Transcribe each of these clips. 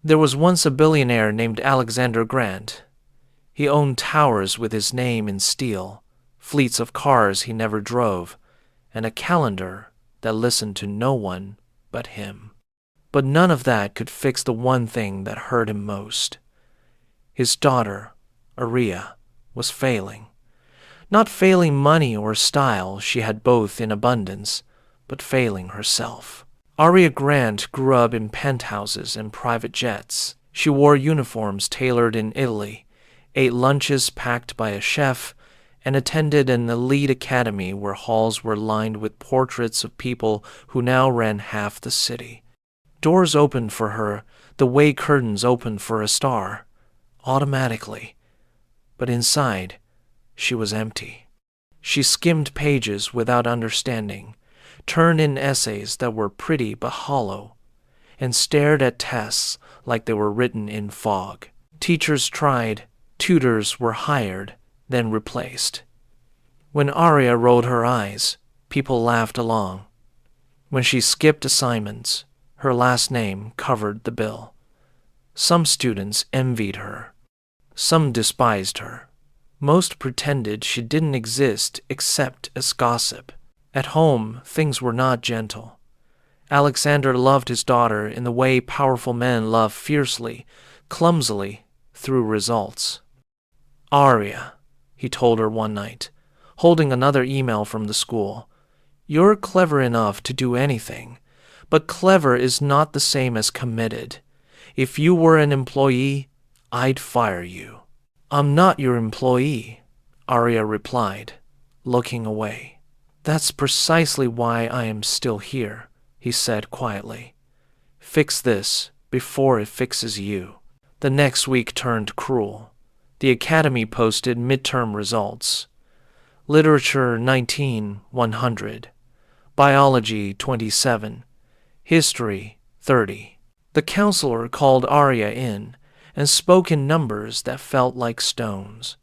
There was once a billionaire named Alexander Grant. He owned towers with his name in steel, fleets of cars he never drove, and a calendar that listened to no one but him. But none of that could fix the one thing that hurt him most. His daughter, Aria, was failing. Not failing money or style, she had both in abundance, but failing herself. Aria Grant grew up in penthouses and private jets. She wore uniforms tailored in Italy, ate lunches packed by a chef, and attended an elite academy where halls were lined with portraits of people who now ran half the city. Doors opened for her the way curtains opened for a star, automatically. But inside, she was empty. She skimmed pages without understanding, turned in essays that were pretty but hollow, and stared at tests like they were written in fog. Teachers tried, tutors were hired, then replaced. When Aria rolled her eyes, people laughed along. When she skipped assignments, her last name covered the bill. Some students envied her. Some despised her. Most pretended she didn't exist except as gossip. At home, things were not gentle. Alexander loved his daughter in the way powerful men love fiercely, clumsily, through results. "Aria," he told her one night, holding another email from the school, "you're clever enough to do anything, but clever is not the same as committed. If you were an employee, I'd fire you." "I'm not your employee," Aria replied, looking away. "That's precisely why I am still here," he said quietly. "Fix this before it fixes you." The next week turned cruel. The academy posted midterm results. Literature 19, 100. Biology 27. History 30. The counselor called Aria in and spoke in numbers that felt like stones.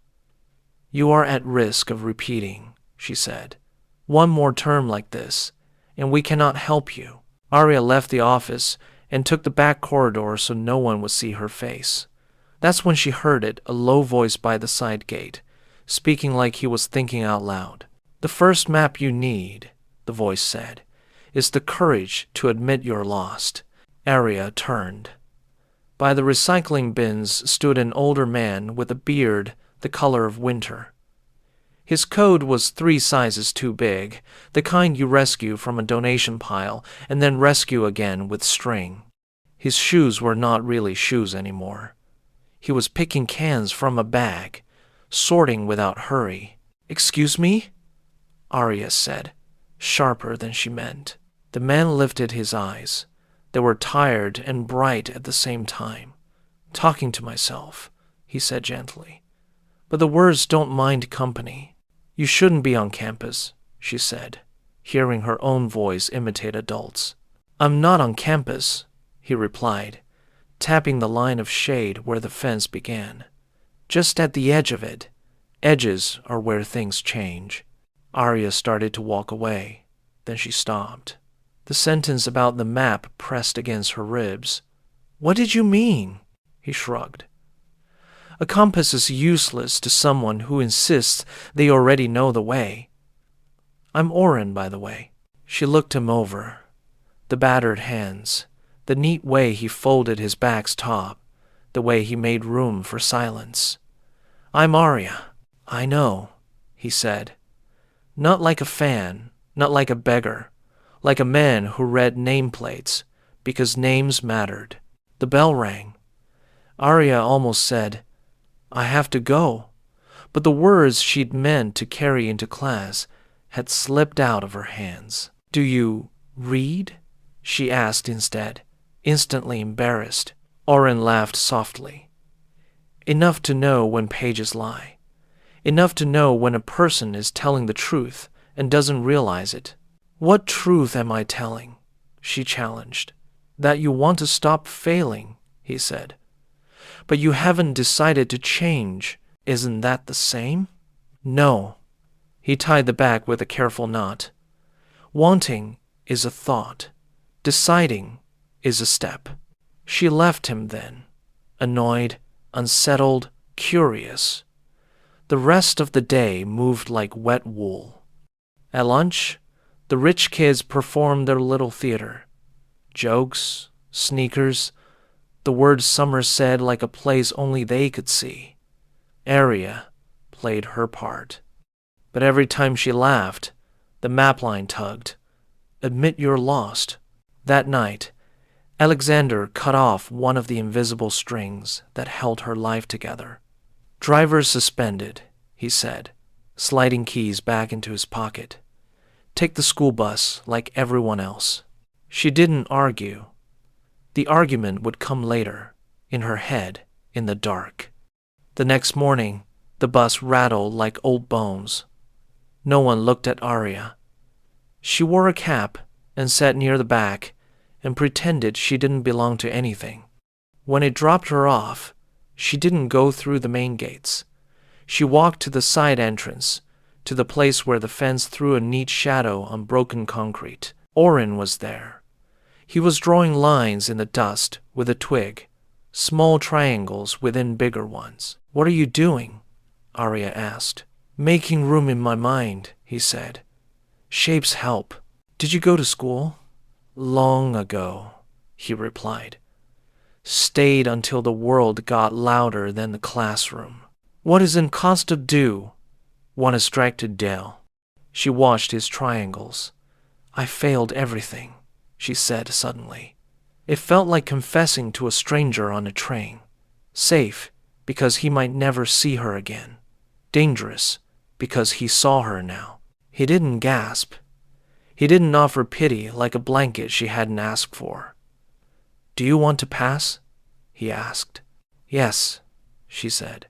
"You are at risk of repeating," she said. "One more term like this, and we cannot help you." Aria left the office and took the back corridor so no one would see her face. That's when she heard it, a low voice by the side gate, speaking like he was thinking out loud. "The first map you need," the voice said, "is the courage to admit you're lost." Aria turned. By the recycling bins stood an older man with a beard the color of winter. His coat was 3 sizes too big, the kind you rescue from a donation pile and then rescue again with string. His shoes were not really shoes anymore. He was picking cans from a bag, sorting without hurry. "Excuse me?" Aria said, sharper than she meant. The man lifted his eyes. They were tired and bright at the same time. "Talking to myself," he said gently. "But the words don't mind company." "You shouldn't be on campus," she said, hearing her own voice imitate adults. "I'm not on campus," he replied, tapping the line of shade where the fence began. "Just at the edge of it. Edges are where things change." Aria started to walk away. Then she stopped. The sentence about the map pressed against her ribs. "What did you mean?" He shrugged. "A compass is useless to someone who insists they already know the way. I'm Oren, by the way." She looked him over. The battered hands, the neat way he folded his bag's top, the way he made room for silence. "I'm Aria." "I know," he said. Not like a fan, not like a beggar, like a man who read nameplates, because names mattered. The bell rang. Aria almost said, "I have to go," but the words she'd meant to carry into class had slipped out of her hands. "Do you read?" she asked instead, instantly embarrassed. Oren laughed softly. "Enough to know when pages lie. Enough to know when a person is telling the truth and doesn't realize it." "What truth am I telling?" she challenged. "That you want to stop failing," he said. "But you haven't decided to change. Isn't that the same?" "No." He tied the bag with a careful knot. "Wanting is a thought. Deciding is a step." She left him then, annoyed, unsettled, curious. The rest of the day moved like wet wool. At lunch, the rich kids performed their little theater. Jokes, sneakers, the words Summer said like a place only they could see. Aria played her part. But every time she laughed, the map line tugged. Admit you're lost. That night, Alexander cut off one of the invisible strings that held her life together. Driver's suspended, he said, sliding keys back into his pocket. Take the school bus like everyone else. She didn't argue. The argument would come later, in her head, in the dark. The next morning, the bus rattled like old bones. No one looked at Aria. She wore a cap and sat near the back and pretended she didn't belong to anything. When it dropped her off, she didn't go through the main gates. She walked to the side entrance, to the place where the fence threw a neat shadow on broken concrete. Oren was there. He was drawing lines in the dust with a twig, small triangles within bigger ones. What are you doing? Aria asked. Making room in my mind, he said. Shapes help. Did you go to school? Long ago, he replied. Stayed until the world got louder than the classroom. What is in cost of due? One distracted Dale. She watched his triangles. I failed everything, she said suddenly. It felt like confessing to a stranger on a train. Safe, because he might never see her again. Dangerous, because he saw her now. He didn't gasp. He didn't offer pity like a blanket she hadn't asked for. Do you want to pass? He asked. Yes, she said.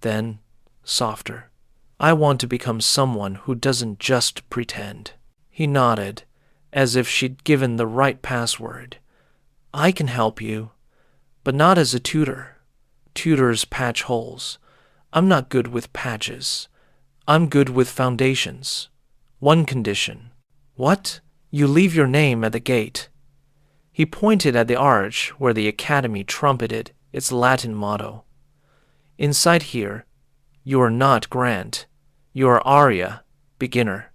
Then, softer. I want to become someone who doesn't just pretend. He nodded, as if she'd given the right password. I can help you, but not as a tutor. Tutors patch holes. I'm not good with patches. I'm good with foundations. One condition. What? You leave your name at the gate. He pointed at the arch where the academy trumpeted its Latin motto. Inside here, you are not Grant. You are Aria, beginner.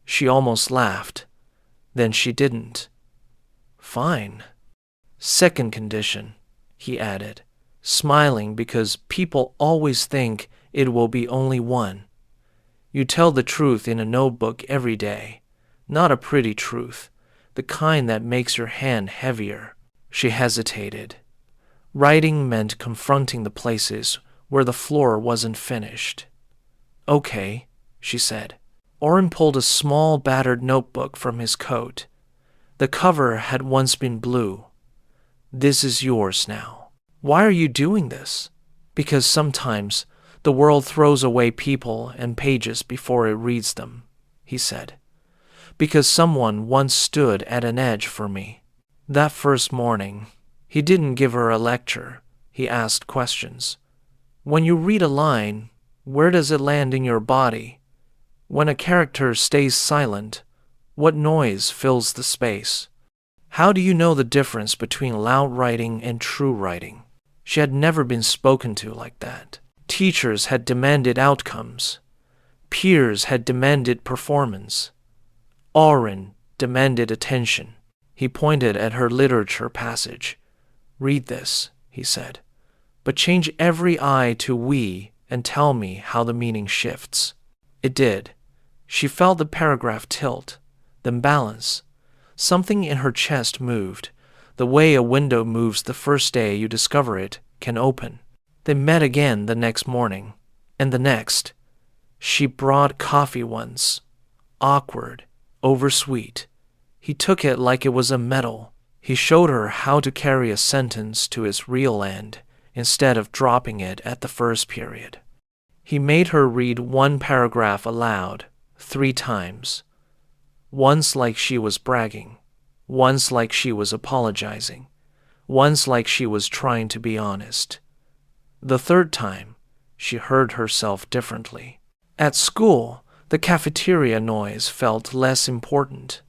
She almost laughed. Then she didn't. Fine. Second condition, he added, smiling because people always think it will be only one. You tell the truth in a notebook every day, not a pretty truth, the kind that makes your hand heavier. She hesitated. Writing meant confronting the places where the floor wasn't finished. Okay, she said. Oren pulled a small battered notebook from his coat. The cover had once been blue. This is yours now. Why are you doing this? Because sometimes the world throws away people and pages before it reads them, he said. Because someone once stood at an edge for me. That first morning, he didn't give her a lecture. He asked questions. When you read a line, where does it land in your body? When a character stays silent, what noise fills the space? How do you know the difference between loud writing and true writing? She had never been spoken to like that. Teachers had demanded outcomes. Peers had demanded performance. Oren demanded attention. He pointed at her literature passage. Read this, he said, but change every I to we and tell me how the meaning shifts. It did. She felt the paragraph tilt, then balance. Something in her chest moved. The way a window moves the first day you discover it can open. They met again the next morning, and the next. She brought coffee once. Awkward, oversweet. He took it like it was a medal. He showed her how to carry a sentence to its real end instead of dropping it at the first period. He made her read one paragraph aloud 3 times. Once like she was bragging, once like she was apologizing, once like she was trying to be honest. The third time, she heard herself differently. At school, the cafeteria noise felt less important.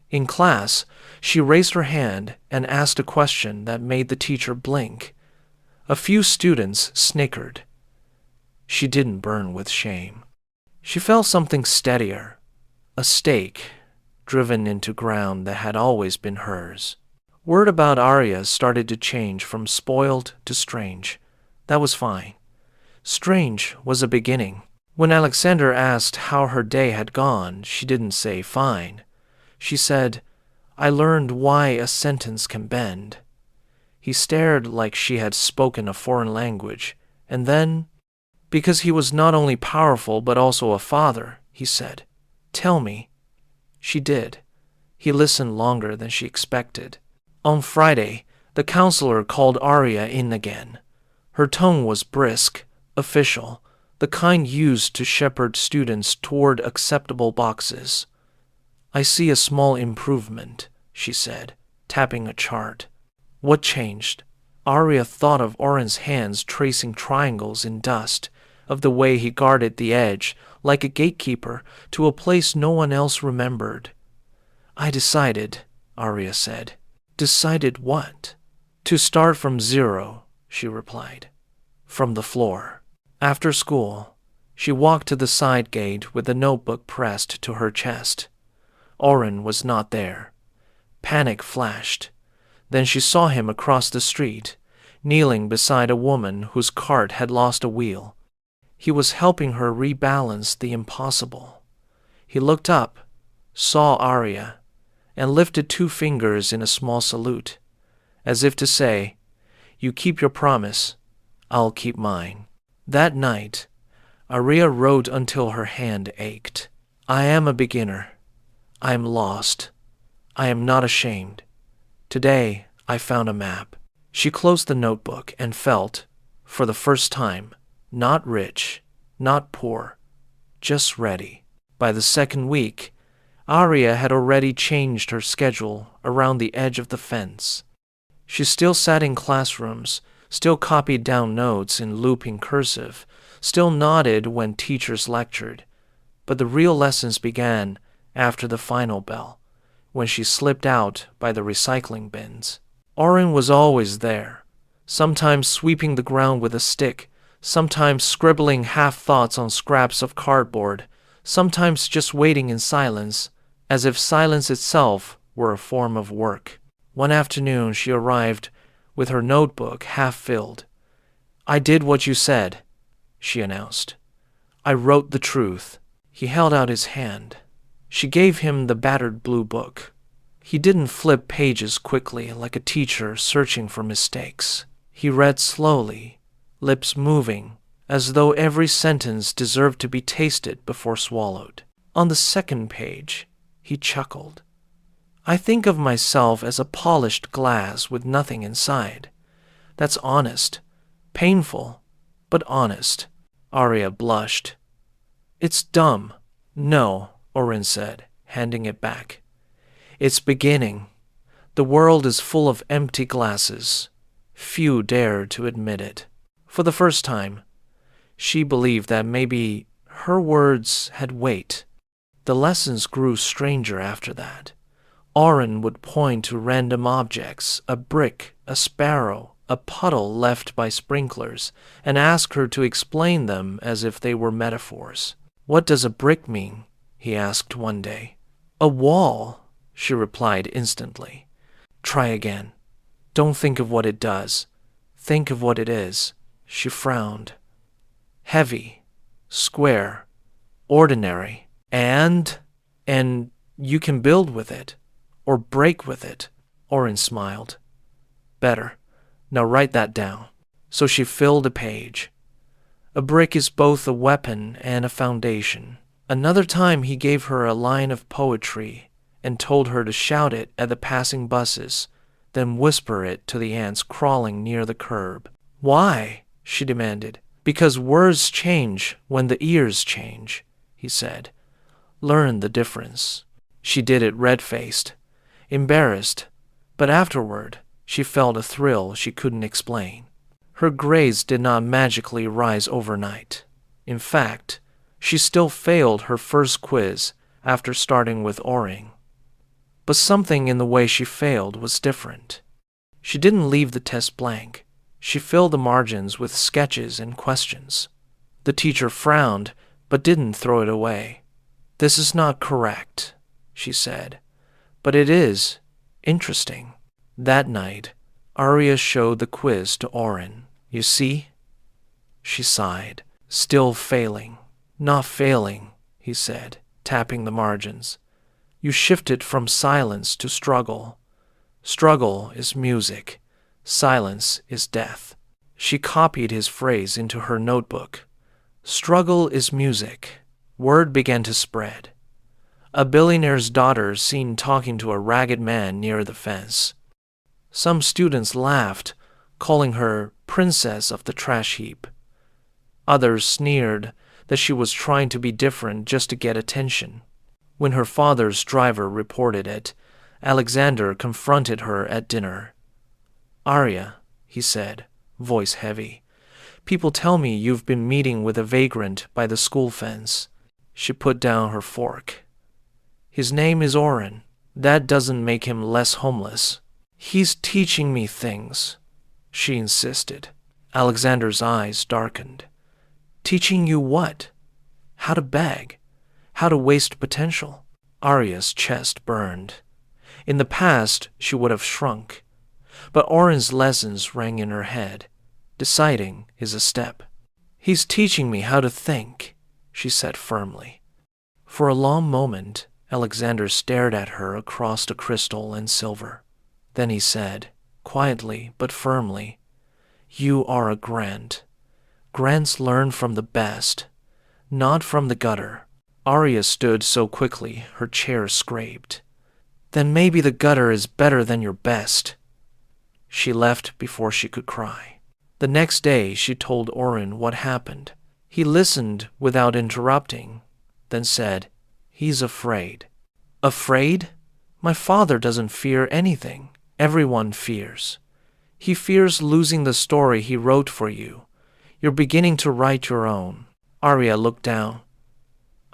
In class, she raised her hand and asked a question that made the teacher blink. A few students snickered. She didn't burn with shame. She felt something steadier, a stake driven into ground that had always been hers. Word about Arya started to change from spoiled to strange. That was fine. Strange was a beginning. When Alexander asked how her day had gone, she didn't say fine. She said, "I learned why a sentence can bend." He stared like she had spoken a foreign language, and then, because he was not only powerful but also a father, he said, "Tell me." She did. He listened longer than she expected. On Friday, the counselor called Arya in again. Her tone was brisk, official, the kind used to shepherd students toward acceptable boxes. "I see a small improvement," she said, tapping a chart. What changed? Arya thought of Oren's hands tracing triangles in dust, of the way he guarded the edge, like a gatekeeper, to a place no one else remembered. "I decided," Arya said. "Decided what?" "To start from zero," she replied. "From the floor." After school, she walked to the side gate with the notebook pressed to her chest. Oren was not there. Panic flashed. Then she saw him across the street, kneeling beside a woman whose cart had lost a wheel. He was helping her rebalance the impossible. He looked up, saw Arya, and lifted 2 fingers in a small salute, as if to say, "You keep your promise, I'll keep mine." That night, Arya wrote until her hand ached. "I am a beginner. I am lost. I am not ashamed. Today, I found a map." She closed the notebook and felt, for the first time, not rich, not poor, just ready. By the second week, Arya had already changed her schedule around the edge of the fence. She still sat in classrooms, still copied down notes in looping cursive, still nodded when teachers lectured. But the real lessons began after the final bell, when she slipped out by the recycling bins. Oren was always there, sometimes sweeping the ground with a stick, sometimes scribbling half-thoughts on scraps of cardboard, sometimes just waiting in silence, as if silence itself were a form of work. One afternoon she arrived with her notebook half filled. "I did what you said," she announced. "I wrote the truth." He held out his hand. She gave him the battered blue book. He didn't flip pages quickly like a teacher searching for mistakes. He read slowly, lips moving, as though every sentence deserved to be tasted before swallowed. On the second page, he chuckled. "I think of myself as a polished glass with nothing inside. That's honest. Painful, but honest." Arya blushed. "It's dumb." "No," Oren said, handing it back. "It's beginning. The world is full of empty glasses. Few dare to admit it." For the first time, she believed that maybe her words had weight. The lessons grew stranger after that. Oren would point to random objects, a brick, a sparrow, a puddle left by sprinklers, and ask her to explain them as if they were metaphors. "What does a brick mean?" he asked one day. "A wall," she replied instantly. "Try again. Don't think of what it does. Think of what it is." She frowned. "Heavy, square, ordinary, and you can build with it, or break with it." Oren smiled. "Better. Now write that down." So she filled a page. A brick is both a weapon and a foundation. Another time he gave her a line of poetry and told her to shout it at the passing buses, then whisper it to the ants crawling near the curb. "Why?" she demanded. "Because words change when the ears change," he said. "Learn the difference." She did it red-faced, embarrassed, but afterward she felt a thrill she couldn't explain. Her grades did not magically rise overnight. In fact, she still failed her first quiz after starting with Oren. But something in the way she failed was different. She didn't leave the test blank. She filled the margins with sketches and questions. The teacher frowned, but didn't throw it away. "This is not correct," she said, "but it is interesting." That night, Arya showed the quiz to Oren. "You see?" She sighed. "Still failing." "Not failing," he said, tapping the margins. "You shifted from silence to struggle. Struggle is music. Silence is death." She copied his phrase into her notebook. "Struggle is music." Word began to spread. A billionaire's daughter seen talking to a ragged man near the fence. Some students laughed, calling her princess of the trash heap. Others sneered that she was trying to be different just to get attention. When her father's driver reported it, Alexander confronted her at dinner. "Arya," he said, voice heavy, "people tell me you've been meeting with a vagrant by the school fence." She put down her fork. "His name is Oren. That doesn't make him less homeless." "He's teaching me things," she insisted. Alexander's eyes darkened. "Teaching you what? How to beg? How to waste potential?" Arya's chest burned. In the past, she would have shrunk. But Oren's lessons rang in her head. Deciding is a step. "He's teaching me how to think," she said firmly. For a long moment, Alexander stared at her across the crystal and silver. Then he said, quietly but firmly, "You are a Grant. Grants learn from the best, not from the gutter." Arya stood so quickly her chair scraped. "Then maybe the gutter is better than your best." She left before she could cry. The next day she told Oren what happened. He listened without interrupting, then said, "He's afraid." "Afraid? My father doesn't fear anything. Everyone fears. He fears losing the story he wrote for you. You're beginning to write your own." Arya looked down.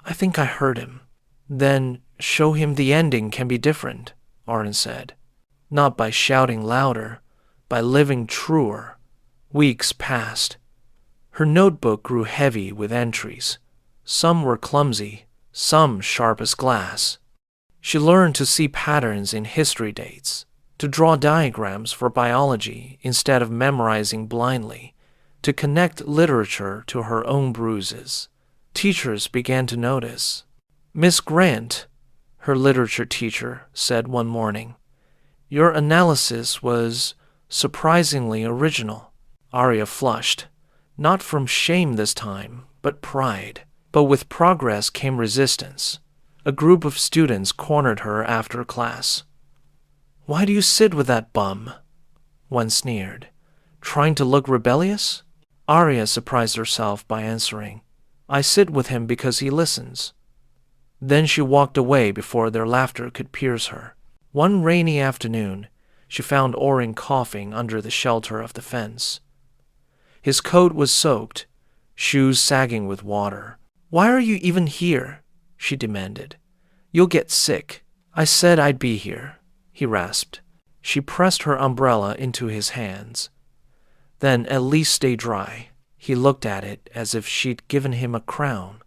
"I think I heard him." "Then show him the ending can be different," Oren said. "Not by shouting louder, by living truer." Weeks passed. Her notebook grew heavy with entries. Some were clumsy, some sharp as glass. She learned to see patterns in history dates, to draw diagrams for biology instead of memorizing blindly, to connect literature to her own bruises. Teachers began to notice. "Miss Grant," her literature teacher said one morning, "your analysis was surprisingly original." Arya flushed, not from shame this time, but pride. But with progress came resistance. A group of students cornered her after class. "Why do you sit with that bum?" one sneered. "Trying to look rebellious?" Arya surprised herself by answering, "I sit with him because he listens." Then she walked away before their laughter could pierce her. One rainy afternoon, she found Oren coughing under the shelter of the fence. His coat was soaked, shoes sagging with water. "Why are you even here?" she demanded. "You'll get sick." "I said I'd be here," he rasped. She pressed her umbrella into his hands. "Then at least stay dry." He looked at it as if she'd given him a crown.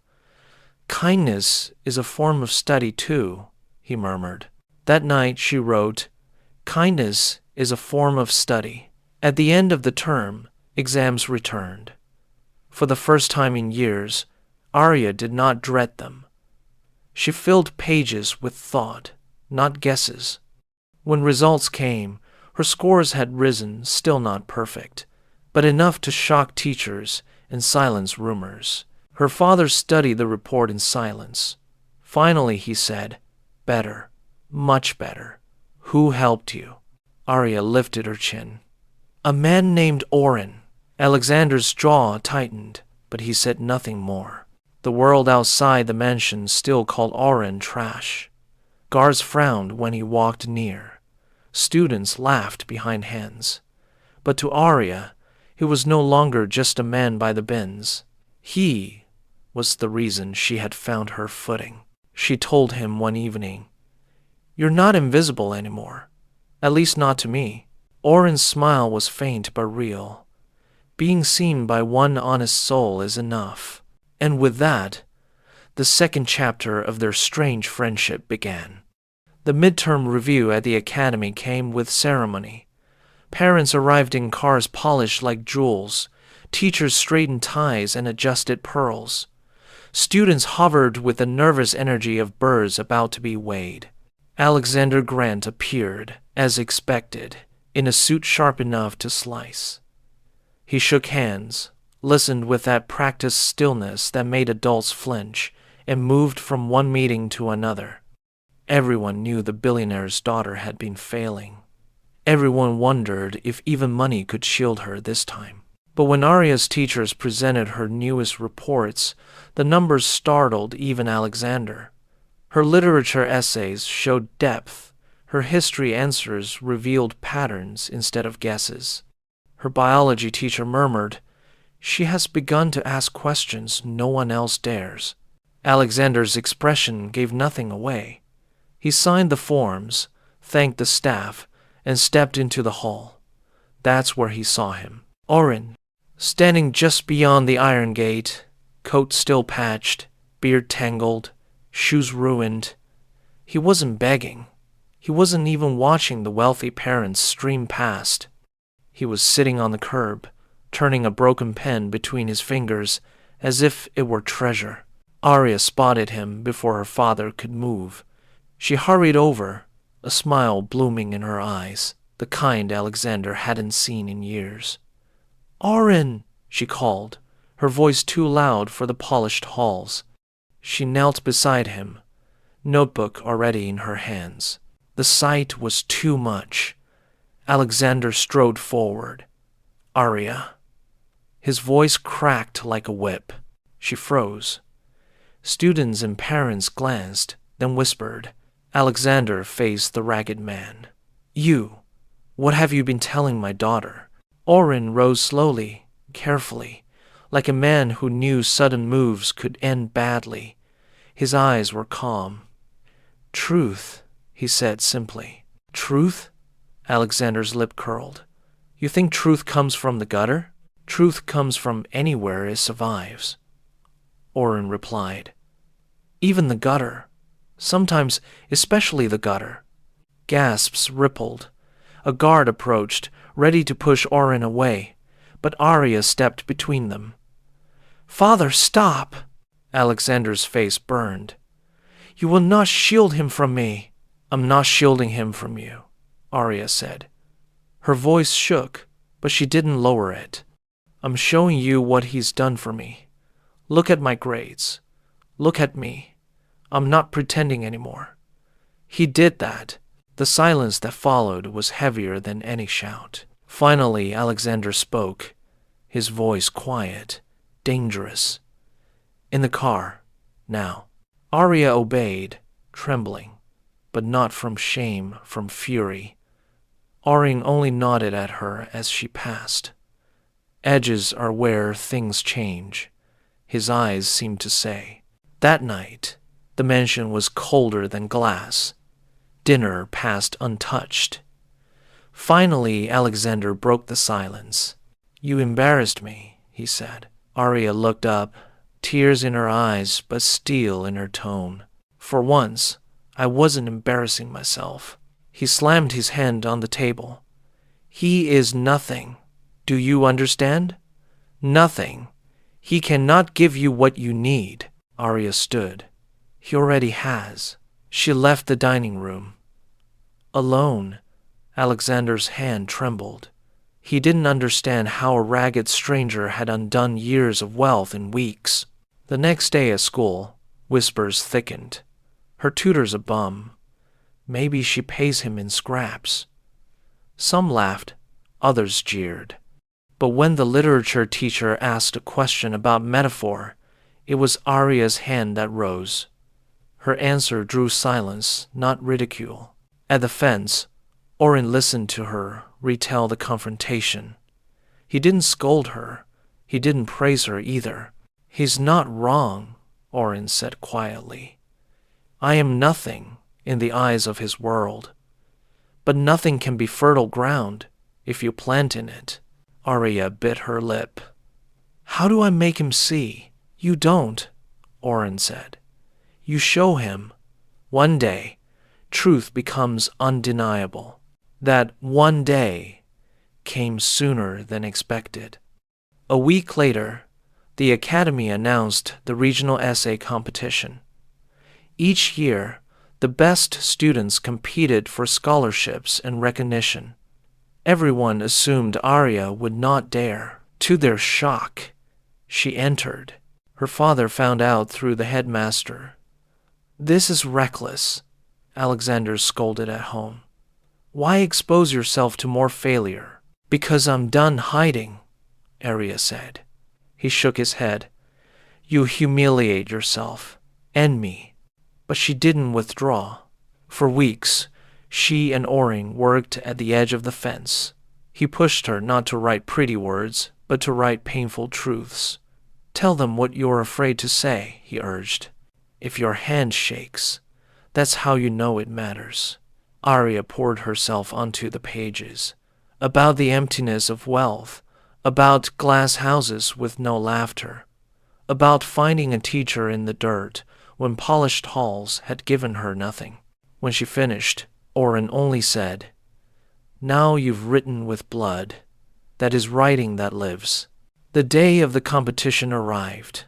"Kindness is a form of study too," he murmured. That night she wrote, "Kindness is a form of study." At the end of the term, exams returned. For the first time in years, Arya did not dread them. She filled pages with thought, not guesses. When results came, her scores had risen, still not perfect, but enough to shock teachers and silence rumors. Her father studied the report in silence. Finally he said, "Better, much better. Who helped you?" Arya lifted her chin. "A man named Oren." Alexander's jaw tightened, but he said nothing more. The world outside the mansion still called Oren trash. Guards frowned when he walked near. Students laughed behind hands. But to Arya, he was no longer just a man by the bins. He was the reason she had found her footing. She told him one evening, You're not invisible anymore. At least not to me. Oren's smile was faint but real. Being seen by one honest soul is enough. And with that, the second chapter of their strange friendship began. The midterm review at the academy came with ceremony. Parents arrived in cars polished like jewels. Teachers straightened ties and adjusted pearls. Students hovered with the nervous energy of birds about to be weighed. Alexander Grant appeared, as expected, in a suit sharp enough to slice. He shook hands, listened with that practiced stillness that made adults flinch, and moved from one meeting to another. Everyone knew the billionaire's daughter had been failing. Everyone wondered if even money could shield her this time. But when Aria's teachers presented her newest reports, the numbers startled even Alexander. Her literature essays showed depth. Her history answers revealed patterns instead of guesses. Her biology teacher murmured, "She has begun to ask questions no one else dares." Alexander's expression gave nothing away. He signed the forms, thanked the staff, and stepped into the hall. That's where he saw him. Oren, standing just beyond the iron gate, coat still patched, beard tangled, shoes ruined. He wasn't begging. He wasn't even watching the wealthy parents stream past. He was sitting on the curb, turning a broken pen between his fingers as if it were treasure. Aria spotted him before her father could move. She hurried over, a smile blooming in her eyes, the kind Alexander hadn't seen in years. "Oren!" she called, her voice too loud for the polished halls. She knelt beside him, notebook already in her hands. The sight was too much. Alexander strode forward. "Aria." His voice cracked like a whip. She froze. Students and parents glanced, then whispered. Alexander faced the ragged man. What have you been telling my daughter?" Oren rose slowly, carefully, like a man who knew sudden moves could end badly. His eyes were calm. "Truth," he said simply. "Truth?" Alexander's lip curled. "You think truth comes from the gutter?" "Truth comes from anywhere it survives," Oren replied. "Even the gutter. Sometimes, especially the gutter." Gasps rippled. A guard approached, ready to push Oren away, but Aria stepped between them. "Father, stop!" Alexander's face burned. "You will not shield him from me." "I'm not shielding him from you," Aria said. Her voice shook, but she didn't lower it. "I'm showing you what he's done for me. Look at my grades. Look at me. I'm not pretending anymore." He did that. The silence that followed was heavier than any shout. Finally, Alexander spoke, his voice quiet, dangerous. "In the car, now." Aria obeyed, trembling, but not from shame, from fury. Oren only nodded at her as she passed. Edges are where things change, his eyes seemed to say. That night, the mansion was colder than glass. Dinner passed untouched. Finally, Alexander broke the silence. "You embarrassed me," he said. Aria looked up, tears in her eyes but steel in her tone. "For once, I wasn't embarrassing myself." He slammed his hand on the table. "He is nothing. Do you understand? Nothing. He cannot give you what you need." Aria stood. "He already has." She left the dining room. Alone, Alexander's hand trembled. He didn't understand how a ragged stranger had undone years of wealth in weeks. The next day at school, whispers thickened. Her tutor's a bum. Maybe she pays him in scraps. Some laughed, others jeered. But when the literature teacher asked a question about metaphor, it was Aria's hand that rose. Her answer drew silence, not ridicule. At the fence, Oren listened to her retell the confrontation. He didn't scold her. He didn't praise her either. "He's not wrong," Oren said quietly. "I am nothing, in the eyes of his world. But nothing can be fertile ground if you plant in it. Arya bit her lip. How do I make him see? You don't, Oren said. You show him. One day, truth becomes undeniable. That one day came sooner than expected. A week later, the Academy announced the regional essay competition. Each year, the best students competed for scholarships and recognition. Everyone assumed Arya would not dare. To their shock, she entered. Her father found out through the headmaster. This is reckless, Alexander scolded at home. Why expose yourself to more failure? Because I'm done hiding, Arya said. He shook his head. You humiliate yourself, and me. But she didn't withdraw. For weeks, she and Oren worked at the edge of the fence. He pushed her not to write pretty words, but to write painful truths. Tell them what you're afraid to say, he urged. If your hand shakes, that's how you know it matters. Arya poured herself onto the pages. About the emptiness of wealth, about glass houses with no laughter, about finding a teacher in the dirt when polished halls had given her nothing. When she finished, Oren only said, Now you've written with blood. That is writing that lives. The day of the competition arrived.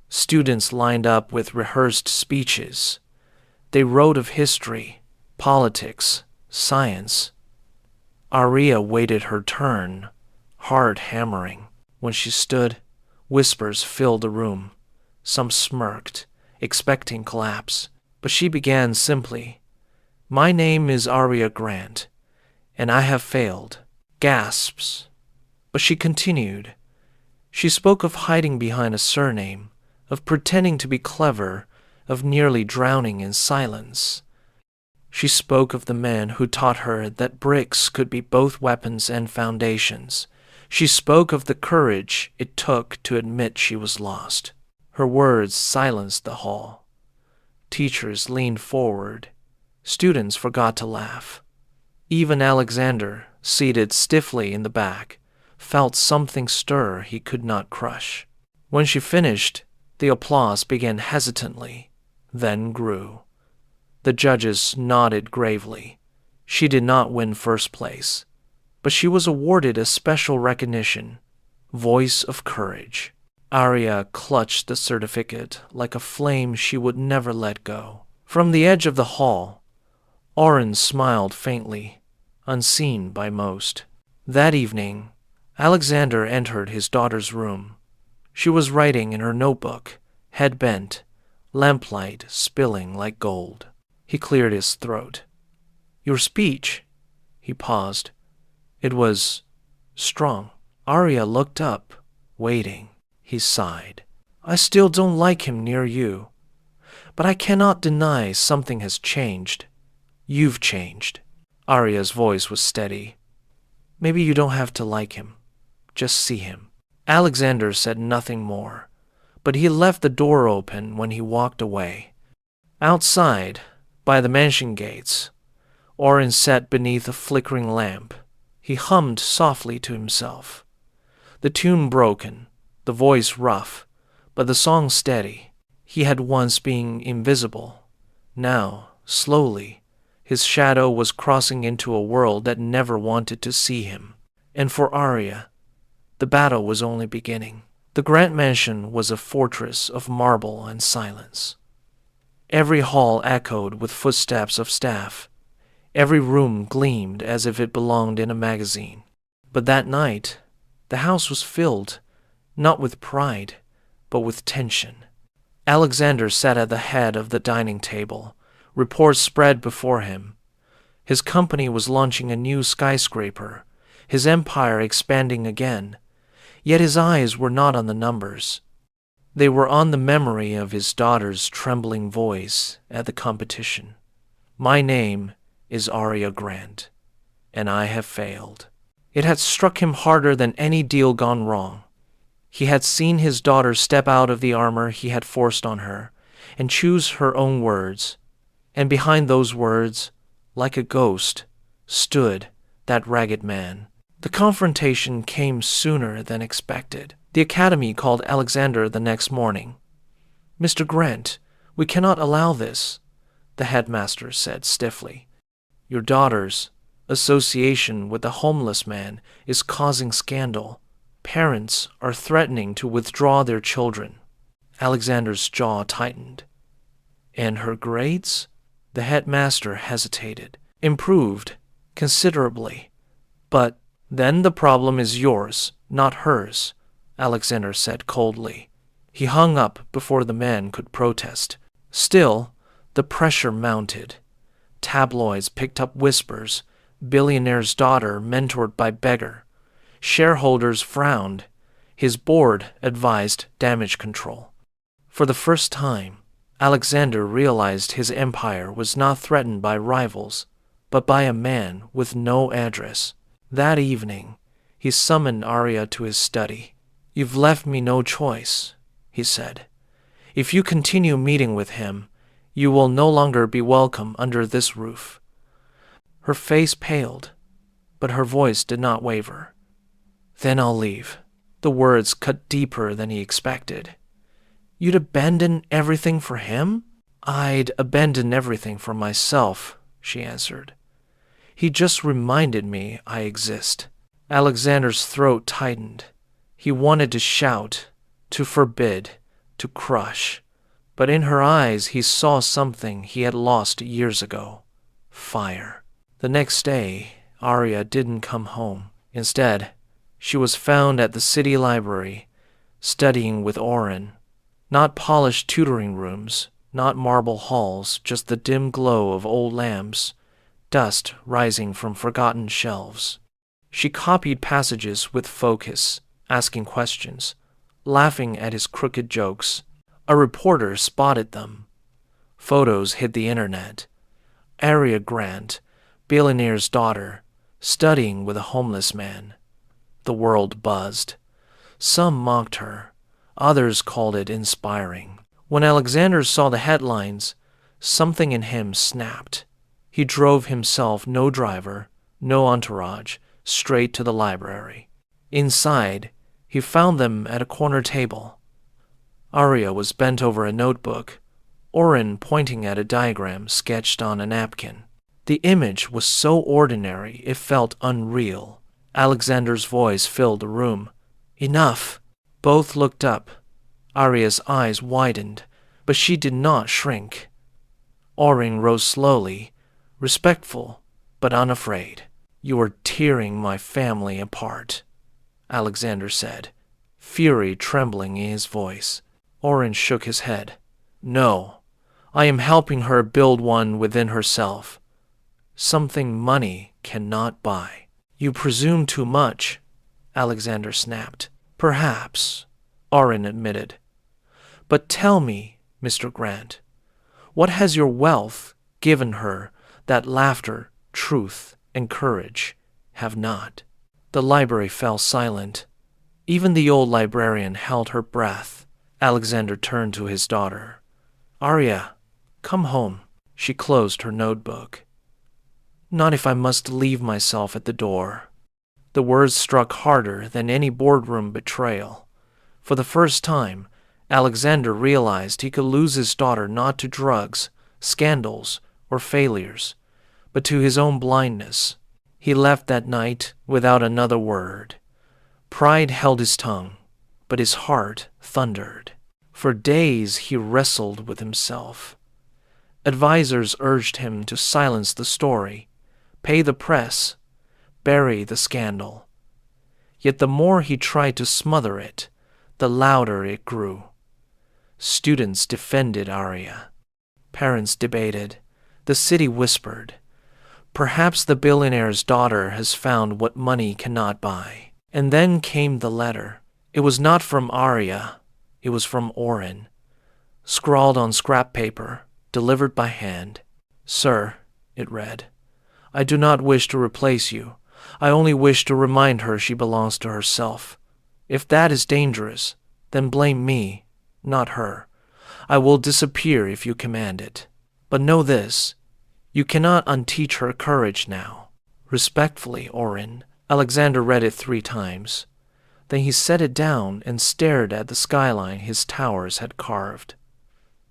Students lined up with rehearsed speeches. They wrote of history, politics, science. Arya waited her turn, heart hammering. When she stood, whispers filled the room. Some smirked, expecting collapse. But she began simply, My name is Arya Grant, and I have failed. Gasps. But she continued. She spoke of hiding behind a surname, of pretending to be clever, of nearly drowning in silence. She spoke of the man who taught her that bricks could be both weapons and foundations. She spoke of the courage it took to admit she was lost. Her words silenced the hall. Teachers leaned forward. Students forgot to laugh. Even Alexander, seated stiffly in the back, felt something stir he could not crush. When she finished, the applause began hesitantly, then grew. The judges nodded gravely. She did not win first place, but she was awarded a special recognition, Voice of Courage. Arya clutched the certificate like a flame she would never let go. From the edge of the hall, Oren smiled faintly, unseen by most. That evening, Alexander entered his daughter's room. She was writing in her notebook, head bent, lamplight spilling like gold. He cleared his throat. Your speech? He paused. It was strong. Arya looked up, waiting. He sighed. I still don't like him near you. But I cannot deny something has changed. You've changed. Arya's voice was steady. Maybe you don't have to like him. Just see him. Alexander said nothing more, but he left the door open when he walked away. Outside, by the mansion gates, Oren sat beneath a flickering lamp. He hummed softly to himself. The tune broken, the voice rough, but the song steady. He had once been invisible. Now, slowly, his shadow was crossing into a world that never wanted to see him. And for Arya, the battle was only beginning. The Grant Mansion was a fortress of marble and silence. Every hall echoed with footsteps of staff. Every room gleamed as if it belonged in a magazine. But that night, the house was filled, not with pride, but with tension. Alexander sat at the head of the dining table. Reports spread before him. His company was launching a new skyscraper, his empire expanding again. Yet his eyes were not on the numbers. They were on the memory of his daughter's trembling voice at the competition. My name is Arya Grant, and I have failed. It had struck him harder than any deal gone wrong. He had seen his daughter step out of the armor he had forced on her and choose her own words. And behind those words, like a ghost, stood that ragged man. The confrontation came sooner than expected. The academy called Alexander the next morning. "Mr. Grant, we cannot allow this," the headmaster said stiffly. "Your daughter's association with the homeless man is causing scandal. Parents are threatening to withdraw their children." Alexander's jaw tightened. "And her grades?" The headmaster hesitated. "Improved considerably. But then the problem is yours, not hers," Alexander said coldly. He hung up before the man could protest. Still, the pressure mounted. Tabloids picked up whispers. Billionaire's daughter mentored by beggar. Shareholders frowned. His board advised damage control. For the first time, Alexander realized his empire was not threatened by rivals, but by a man with no address. That evening, he summoned Arya to his study. "You've left me no choice," he said. "If you continue meeting with him, you will no longer be welcome under this roof." Her face paled, but her voice did not waver. "Then I'll leave." The words cut deeper than he expected. "You'd abandon everything for him?" "I'd abandon everything for myself," she answered. "He just reminded me I exist." Alexander's throat tightened. He wanted to shout, to forbid, to crush. But in her eyes he saw something he had lost years ago. Fire. The next day, Arya didn't come home. Instead, she was found at the city library, studying with Oren. Not polished tutoring rooms, not marble halls, just the dim glow of old lamps, dust rising from forgotten shelves. She copied passages with focus, asking questions, laughing at his crooked jokes. A reporter spotted them. Photos hit the internet. Arya Grant, billionaire's daughter, studying with a homeless man. The world buzzed. Some mocked her. Others called it inspiring. When Alexander saw the headlines, something in him snapped. He drove himself, no driver, no entourage, straight to the library. Inside, he found them at a corner table. Arya was bent over a notebook, Oren pointing at a diagram sketched on a napkin. The image was so ordinary it felt unreal. Alexander's voice filled the room. "Enough!" Both looked up. Arya's eyes widened, but she did not shrink. Oren rose slowly, respectful but unafraid. "You are tearing my family apart," Alexander said, fury trembling in his voice. Oren shook his head. "No, I am helping her build one within herself. Something money cannot buy." "You presume too much," Alexander snapped. "Perhaps," Oren admitted. "But tell me, Mr. Grant, what has your wealth given her that laughter, truth, and courage have not?" The library fell silent. Even the old librarian held her breath. Alexander turned to his daughter. "Arya, come home." She closed her notebook. "Not if I must leave myself at the door." The words struck harder than any boardroom betrayal. For the first time, Alexander realized he could lose his daughter not to drugs, scandals, or failures, but to his own blindness. He left that night without another word. Pride held his tongue, but his heart thundered. For days he wrestled with himself. Advisors urged him to silence the story, pay the press, bury the scandal. Yet the more he tried to smother it, the louder it grew. Students defended Arya. Parents debated. The city whispered. Perhaps the billionaire's daughter has found what money cannot buy. And then came the letter. It was not from Arya. It was from Oren. Scrawled on scrap paper, delivered by hand. "Sir," it read, "I do not wish to replace you. I only wish to remind her she belongs to herself. If that is dangerous, then blame me, not her. I will disappear if you command it." But know this, you cannot unteach her courage now. Respectfully, Orin. Alexander read it 3 times. Then he set it down and stared at the skyline his towers had carved.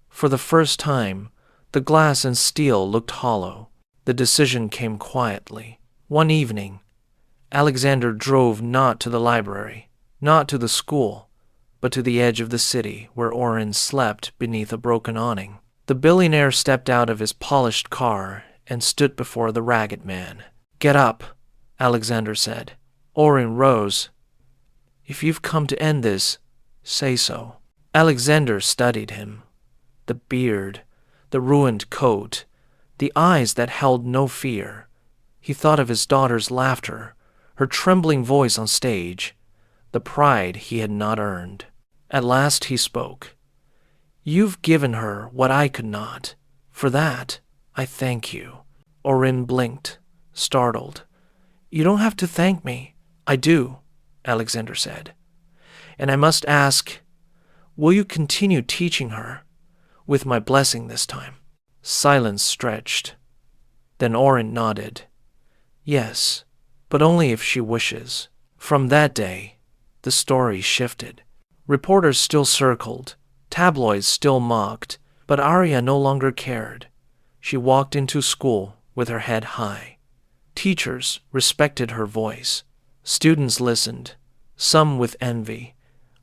For the first time, the glass and steel looked hollow. The decision came quietly. One evening, Alexander drove not to the library, not to the school, but to the edge of the city where Orin slept beneath a broken awning. The billionaire stepped out of his polished car and stood before the ragged man. "Get up," Alexander said. Orin rose. "If you've come to end this, say so." Alexander studied him. The beard, the ruined coat, the eyes that held no fear. He thought of his daughter's laughter, her trembling voice on stage, the pride he had not earned. At last he spoke. "You've given her what I could not. For that, I thank you." Orin blinked, startled. "You don't have to thank me." "I do," Alexander said. "And I must ask, will you continue teaching her? With my blessing this time." Silence stretched. Then Orin nodded. "Yes, but only if she wishes." From that day, the story shifted. Reporters still circled, tabloids still mocked, but Arya no longer cared. She walked into school with her head high. Teachers respected her voice. Students listened, some with envy,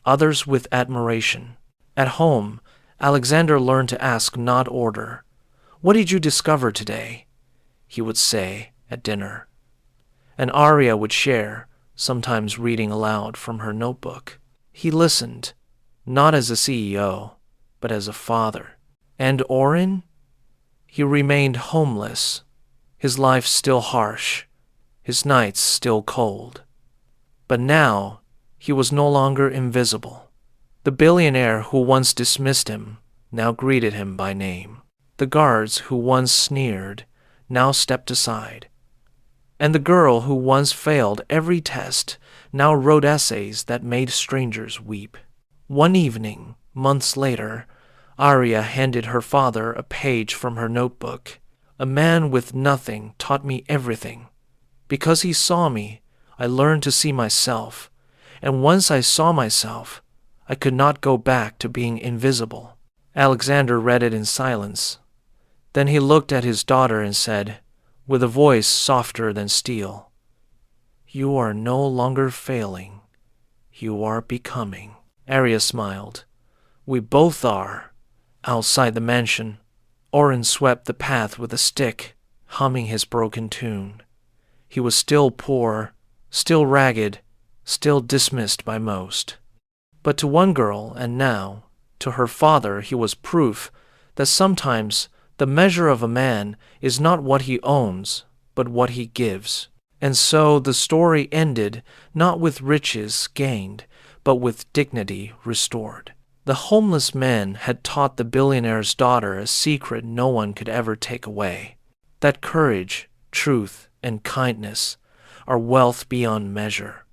others with admiration. At home, Alexander learned to ask not order. "What did you discover today?" he would say at dinner. And Arya would share, sometimes reading aloud from her notebook. He listened, not as a CEO, but as a father. And Orin? He remained homeless, his life still harsh, his nights still cold. But now he was no longer invisible. The billionaire who once dismissed him now greeted him by name. The guards who once sneered now stepped aside. And the girl who once failed every test now wrote essays that made strangers weep. One evening, months later, Arya handed her father a page from her notebook. "A man with nothing taught me everything. Because he saw me, I learned to see myself. And once I saw myself, I could not go back to being invisible." Alexander read it in silence. Then he looked at his daughter and said, with a voice softer than steel, "You are no longer failing. You are becoming." Arya smiled. "We both are." Outside the mansion, Orin swept the path with a stick, humming his broken tune. He was still poor, still ragged, still dismissed by most. But to one girl, and now, to her father, he was proof that sometimes the measure of a man is not what he owns, but what he gives. And so the story ended not with riches gained, but with dignity restored. The homeless man had taught the billionaire's daughter a secret no one could ever take away, that courage, truth, and kindness are wealth beyond measure.